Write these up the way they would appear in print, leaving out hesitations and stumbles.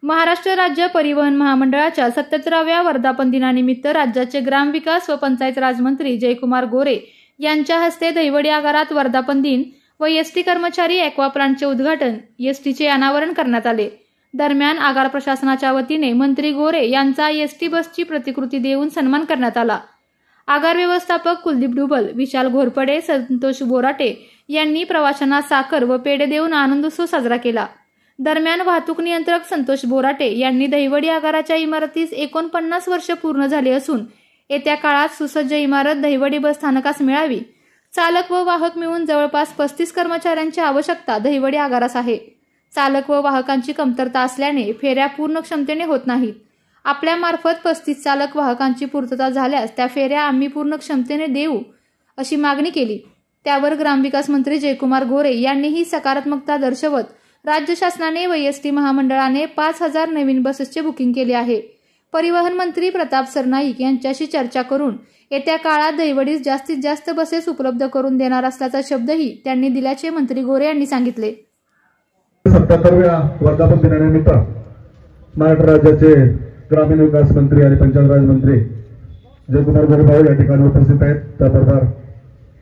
महाराष्ट्र राज्य परिवहन महामंडळाच्या 77व्या वर्धापन दिनानिमित्त राज्याचे ग्रामविकास व पंचायत राज मंत्री जयकुमार गोरे यांच्या हस्ते दहिवडी आगारात वर्धापन दिन व एसटी कर्मचारी ॲक्वा प्लांटचे उद्घाटन, एसटीचे अनावरण करण्यात आले। दरम्यान आगार प्रशासनाच्या वतीने मंत्री गोरे यांचा एसटी बसची प्रतिकृती देऊन सन्मान करण्यात आला। आगार व्यवस्थापक कुलदीप डुबल, विशाल घोरपडे, संतोष बोराटे यांनी प्रवाशांना साखर व पेढे देऊन आनंदोत्सव साजरा केला। दरम्यान वाहतूक नियंत्रक संतोष बोराटे यांनी दहिवडी आगाराच्या इमारतीस 49 वर्ष पूर्ण झाली असून येत्या काळात सुसज्ज इमारत दहिवडी बस स्थानकास मिळावी। चालक व वाहक मिळून जवळपास 35 कर्मचाऱ्यांची आवश्यकता दहिवडी आगारास आहे। चालक व वाहकांची कमतरता असल्याने फेऱ्या पूर्ण क्षमतेने होत नाहीत। आपल्या मार्फत 35 चालक वाहकांची पूर्तता झाल्यास त्या फेऱ्या आम्ही पूर्ण क्षमतेने देऊ अशी मागणी केली। त्यावर ग्रामविकास मंत्री जयकुमार गोरे यांनीही सकारात्मकता दर्शवत राज्य शासनाने व एसटी महामंडळाने 5000 नवीन बसेसचे बुकिंग केले आहे। परिवहन मंत्री प्रताप सरनाईक यांच्याशी चर्चा करून येत्या काळात दहिवडीस जास्तीत जास्त बसेस उपलब्ध करून देणार असल्याचा शब्दही त्यांनी दिल्याचे मंत्री गोरे यांनी सांगितले। 77व्या वर्धापन दिनानिमित्त महाराष्ट्र राज्याचे ग्रामीण विकास मंत्री आणि पंचायत राज मंत्री जयकुमार गोरे भाऊ या ठिकाणी उपस्थित आहेत। त्याबरोबर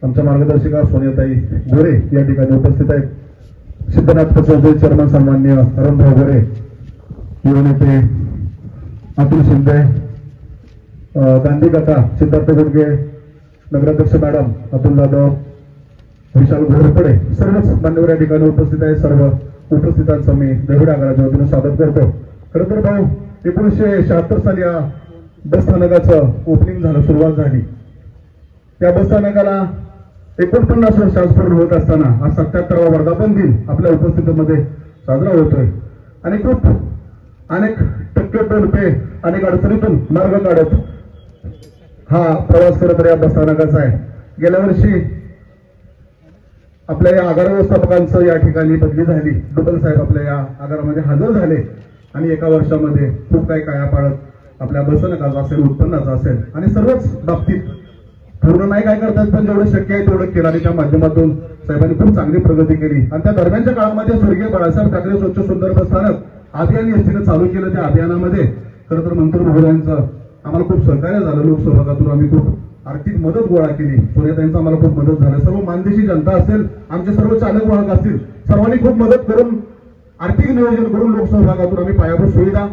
आमच्या मार्गदर्शिका सोनियाताई गोरे या ठिकाणी उपस्थित आहेत। सिद्धनाथ चौधरी चेअरमन सन्माननीय अरुणभाऊ गोरे, युवा नेते अतुल शिंदे, गांधी काका, सिद्धार्थ गुडगे, नगराध्यक्ष मॅडम अतुल जाधव, विशाल घोरपडे सर्वच मान्यवर या ठिकाणी उपस्थित आहेत। सर्व उपस्थितांचं मी दहिवडी आगाराच्या वतीने स्वागत करतो। खरं तर भाऊ 1976 साली या बस स्थानकाचं ओपनिंग झालं, सुरुवात झाली। त्या बस स्थानकाला 49 वर्ष आज पूर्ण होत असताना आज 77वा वर्धापन दिन आपल्या उपस्थितीमध्ये साजरा होतोय आणि खूप अनेक टप्पे अनेक अडचणीतून मार्ग काढत हा प्रवास करत या बस स्थानकाचा आहे। गेल्या वर्षी आपल्या या आगार व्यवस्थापकांचं या ठिकाणी बदली झाली। डुबल साहेब आपल्या या आगारामध्ये हजर झाले आणि एका वर्षामध्ये खूप काही काया पाडत आपल्या बसस्थानकाचा असेल, उत्पन्नाचा असेल आणि सर्वच बाबतीत पूर्ण नाही काय करतात पण जेवढं शक्य आहे तेवढं केलं आणि त्या माध्यमातून साहेबांनी खूप चांगली प्रगती केली। आणि त्या दरम्यानच्या काळामध्ये स्वर्गीय बाळासाहेब ठाकरे स्वच्छ सुंदर बस स्थानक अभियान एसटीने चालू केलं। त्या अभियानामध्ये खरं तर मंत्री महोदयांचं आम्हाला खूप सहकार्य झालं। लोकसहभागातून आम्ही खूप आर्थिक मदत गोळा केली। सोनियाताईंचा आम्हाला खूप मदत झाली। सर्व मानदेशी जनता असेल, आमचे सर्व चालक वाहक असतील, सर्वांनी खूप मदत करून आर्थिक नियोजन करून लोकसहभागातून आम्ही पायाभूत सुविधा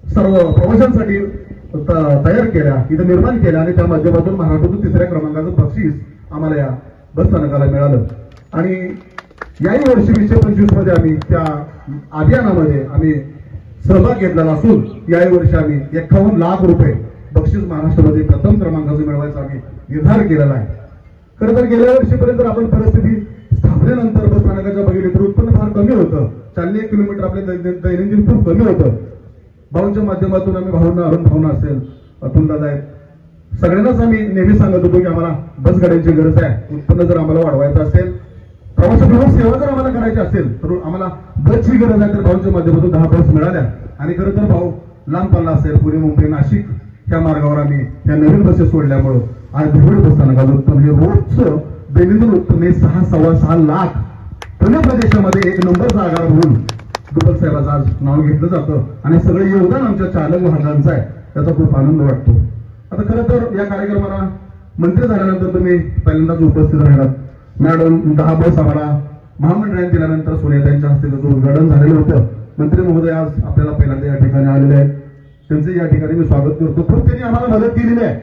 सर्व प्रवाशांसाठी तयार केल्या, इथं निर्माण केल्या आणि त्या माध्यमातून महाराष्ट्रातून 3ऱ्या क्रमांकाचं बक्षीस आम्हाला या बस स्थानकाला मिळालं। आणि याही वर्षी 2025 मध्ये आम्ही त्या अभियानामध्ये आम्ही सहभाग घेतलेला असून याही वर्षी आम्ही 51 लाख रुपये बक्षीस महाराष्ट्रामध्ये प्रथम क्रमांकाचं मिळवायचा आम्ही निर्धार केलेला आहे। खरं तर गेल्या वर्षीपर्यंत आपण परिस्थिती स्थापनेनंतर बस स्थानकाच्या बघितली तर उत्पन्न फार कमी होतं। 40 किलोमीटर आपले दैनंदिन खूप कमी होतं। भाऊंच्या माध्यमातून आम्ही भाऊंना, अरुण भाऊंना असेल, अतुल दादा आहेत, सगळ्यांनाच आम्ही नेहमी सांगत होतो की आम्हाला बस गाड्यांची गरज आहे। उत्पन्न जर आम्हाला वाढवायचं असेल, प्रवासाबरोबर सेवा जर आम्हाला करायची असेल तर आम्हाला बसची गरज आहे। तर भाऊंच्या माध्यमातून 10 बस मिळाल्या आणि खरं तर भाऊ लांब पल्ला असेल, पुणे, मुंबई, नाशिक ह्या मार्गावर आम्ही त्या नवीन बसेस सोडल्यामुळं आज दहिवडी बस स्थानकाचं उत्पन्न हे रोजचं दैनंदिन उत्पन्न 6-6.25 लाख पुणे प्रदेशामध्ये 1 नंबरचा आगार म्हणून डुबल साहेबांचं आज नाव घेतलं जातं आणि सगळं योगदान आमच्या चालक वाहकांचं आहे। त्याचा खूप आनंद वाटतो। आता खरं तर या कार्यक्रमाला मंत्री झाल्यानंतर तुम्ही पहिल्यांदाच उपस्थित राहणार मॅडम। 10 बस आम्हाला महामंडळाने दिल्यानंतर सोनियाताईंच्या हस्ते त्याचं उद्घाटन झालेलं होतं। मंत्री महोदय आज आपल्याला पहिल्यांदा या ठिकाणी आलेले आहेत, त्यांचे या ठिकाणी मी स्वागत करतो। खूप त्यांनी आम्हाला मदत केलेली आहे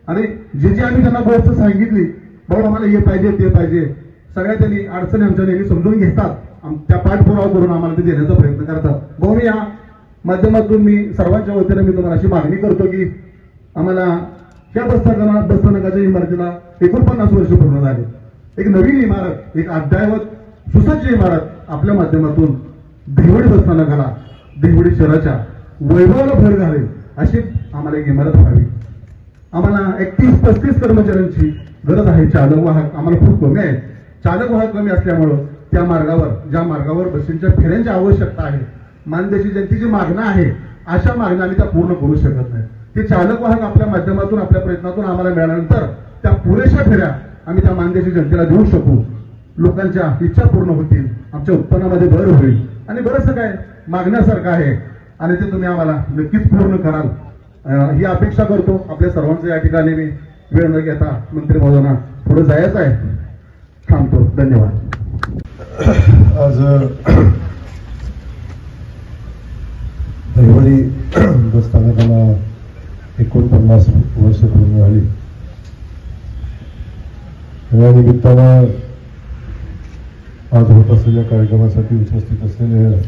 आणि जे आम्ही त्यांना गोष्ट सांगितली, भाऊ आम्हाला हे पाहिजे ते पाहिजे, सगळ्या त्यांनी अडचणी आमच्या नेहमी समजून घेतात, त्या पाठपुरावा करून आम्हाला ते देण्याचा प्रयत्न करतात। भाऊ मी या माध्यमातून मी सर्वांच्या वतीने मी तुम्हाला अशी मागणी करतो की आम्हाला या बस स्थानकाच्या इमारतीला 49 वर्ष पूर्ण झाली। एक नवीन इमारत, एक अद्ययावत सुसज्ज इमारत आपल्या माध्यमातून दहिवडी बस स्थानकाला, दहिवडी शहराच्या वैभवाला भर घालेल अशी आम्हाला एक इमारत व्हावी। आम्हाला 31-35 कर्मचाऱ्यांची गरज आहे। चालक वाहक आम्हाला खूप कमी आहे। चालक वाहक कमी असल्यामुळं त्या मार्गावर, ज्या मार्गावर बसेसच्या फेऱ्यांची आवश्यकता आहे, मानदेशी जनतेची मागणं आहे, अशा मागण्या आम्ही त्या पूर्ण करू शकत नाही। ते चालक वाहक आपल्या माध्यमातून, आपल्या प्रयत्नातून आम्हाला मिळाल्यानंतर त्या पुरेशा फेऱ्या आम्ही त्या मानदेशी जनतेला देऊ शकू, लोकांच्या इच्छा पूर्ण होतील, आमच्या उत्पन्नामध्ये भर होईल आणि बरंचसं काय मागण्यासारखं आहे। आणि ते तुम्ही आम्हाला नक्कीच पूर्ण कराल ही अपेक्षा करतो. आपल्या सर्वांचं या ठिकाणी मी वेळ न घेता मंत्री महोदयांना पुढे जायचं आहे. थांबतो. धन्यवाद. आज दहिवडी बसस्थानकाला 49 वर्ष पूर्ण झाली. या निमित्तानं आज होत असलेल्या कार्यक्रमासाठी उपस्थित असलेले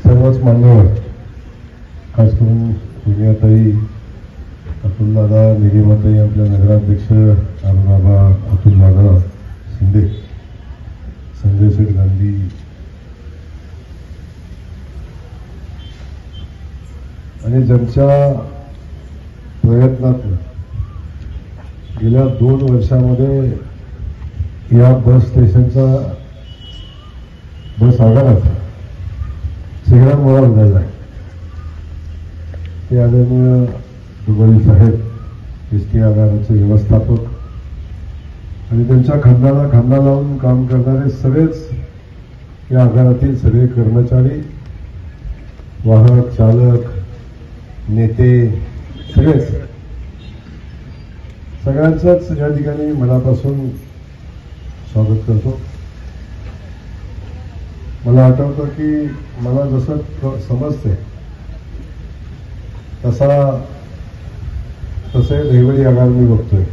सर्वच मान्यवर, खास करून पुण्याताई, अतुलदादा, निगेमाताई, आपल्या नगराध्यक्ष अरुणाबा, अतुलदादा शिंदे, संजय शेठ गांधी, आणि ज्यांच्या प्रयत्नातून गेल्या 2 वर्षामध्ये या बस स्टेशनचा, बस आगाराचा चेहरा बदलला आहे. ते आदरणीय दुबळी साहेब, एसटी आगाराचे व्यवस्थापक आणि त्यांच्या खांद्याला खांदा लावून काम करणारे सगळेच या आगारातील सगळे कर्मचारी, वाहक, चालक, नेते, सगळ्यांचंच या ठिकाणी मनापासून स्वागत करतो. मला आठवतं की मला जसं समजते तसे दहिवडी आगार मी बघतोय.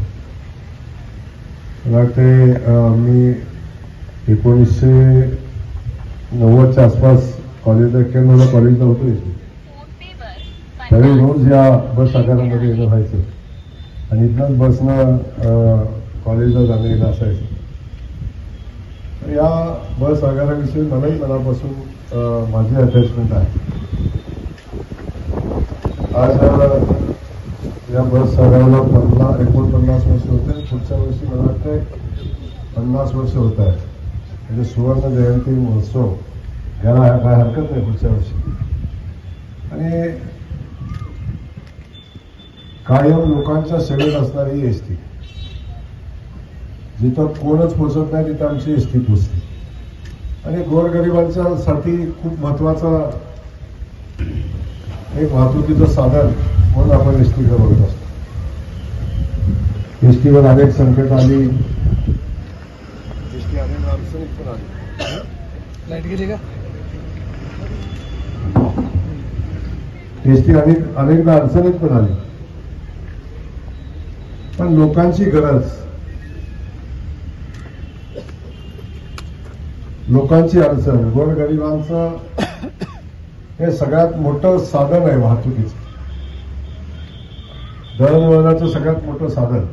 मला वाटते मी 1990च्या आसपास कॉलेजला 91ला कॉलेजला होतो. त्यावेळी रोज या बस आगारामध्ये येणं व्हायचं आणि इथनंच बसनं कॉलेजला जाणं येणं असायचं. या बस आगाराविषयी मलाही मनापासून माझी अटॅचमेंट आहे. आज या बस आगाराला 49 वर्ष होते. पुढच्या वर्षी मला वाटतं 50 वर्ष होत आहे. म्हणजे सुवर्ण जयंती महोत्सव याला काय हरकत नाही पुढच्या वर्षी. आणि कायम लोकांच्या सेवेत असणारी एसटी, जिथं कोणच पोचत नाही तिथं आमची एसटी पोचते. आणि गोरगरिबांच्या साठी खूप महत्वाचा एक वाहतुकीचं साधन म्हणून आपण एसटीकडे बघत असतो. एसटीवर अनेक संकट आली, एसटी अनेक अडचणीत पण आली. लाईट गेली का? एसटी अनेकदा अडचणीत पण आली. पण लोकांची गरज, लोकांची अडचण, गोरगरिबांचं हे सगळ्यात मोठं साधन आहे वाहतुकीचं, दळणवळणाचं सगळ्यात मोठं साधन.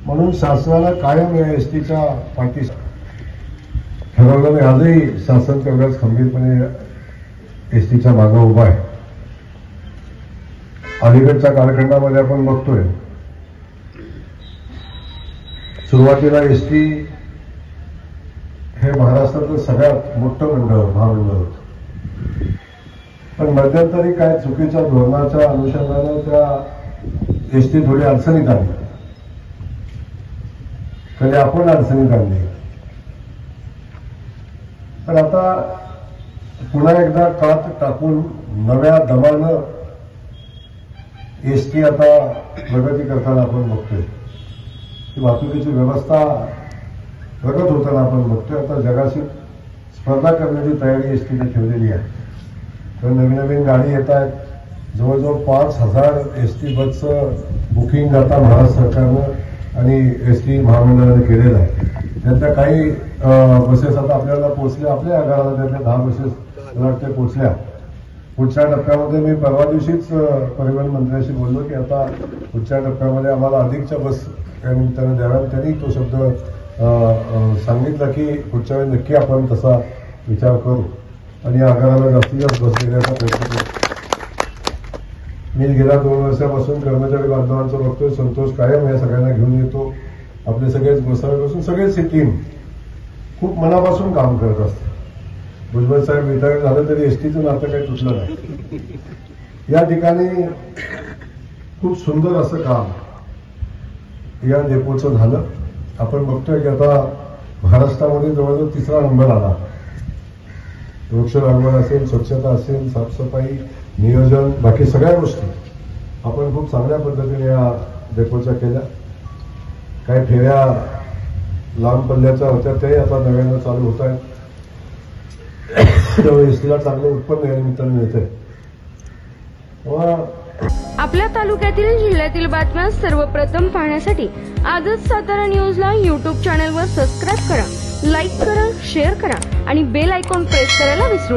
म्हणून शासनाला कायम या एसटीच्या पाठीशी ठरवलं नाही. आजही शासन तेवढ्याच खंबीरपणे एसटीच्या मागे उभा आहे. अलीकडच्या कालखंडामध्ये आपण बघतोय, सुरुवातीला एसटी हे महाराष्ट्रातलं सगळ्यात मोठं महामंडळ होतं. पण मध्यंतरी काय चुकीच्या धोरणाच्या अनुषंगानं त्या एसटी थोडी अडचणीत आली, कधी आपण अडचणीत आणली. पण आता पुन्हा एकदा कात टाकून नव्या दमानं एसटी आता प्रगती करताना आपण बघतोय. वाहतुकीची व्यवस्था प्रगत होताना आपण बघतोय. आता जगाशी स्पर्धा करण्याची तयारी एसटीने ठेवलेली आहे. तर नवीन नवीन गाडी येत आहेत. जवळजवळ 5000 एसटी बसचं बुकिंग आता महाराष्ट्र सरकारनं आणि एसटी महामंडळाने केलेलं आहे. त्यातल्या काही बसेस आता आपल्याला पोहोचल्या, आपल्या आगाराला त्यातल्या 10 बसेस मला वाटते पोहोचल्या. पुढच्या टप्प्यामध्ये मी परवा दिवशीच परिवहन मंत्र्यांशी बोललो की आता पुढच्या टप्प्यामध्ये आम्हाला अधिकच्या बस त्या निमित्तानं द्याव्या. त्यांनी तो शब्द सांगितलं की पुढच्या वेळी नक्की आपण तसा विचार करू आणि या आगाराला जास्तीत जास्त बस देण्याचा प्रयत्न करू. मी गेल्या 2 वर्षापासून कर्मचारी बांधवांचं बघतोय. संतोष कायम या सगळ्यांना घेऊन येतो. आपले सगळेच बसाव्यापासून सगळेच टीम खूप मनापासून काम करत असते. भुजबळ साहेब रिटायर झालं तरी एसटीचं नातं काही तुटलं नाही. या ठिकाणी खूप सुंदर असं काम या डेपोचं झालं. आपण बघतोय की आता महाराष्ट्रामध्ये जवळजवळ 3रा नंबर आला. वृक्ष लागवड असेल, स्वच्छता असेल, साफसफाई, नियोजन, बाकी सगळ्या गोष्टी आपण खूप चांगल्या पद्धतीने या डेपोच्या केल्या. काही फेऱ्या लांब पल्ल्याच्या होत्या त्याही आता नव्यानं चालू होत आहेत. त्यामुळे एसटीला चांगलं उत्पन्न या निमित्ताने मिळतंय. आपल्या तालुक्यातील जिल्ह्यातील बातम्या सर्वप्रथम पाहण्यासाठी आजच सातारा न्यूजला YouTube चॅनलवर सबस्क्राईब करा, लाईक करा, शेअर करा आणि बेल आयकॉन प्रेस करायला विसरू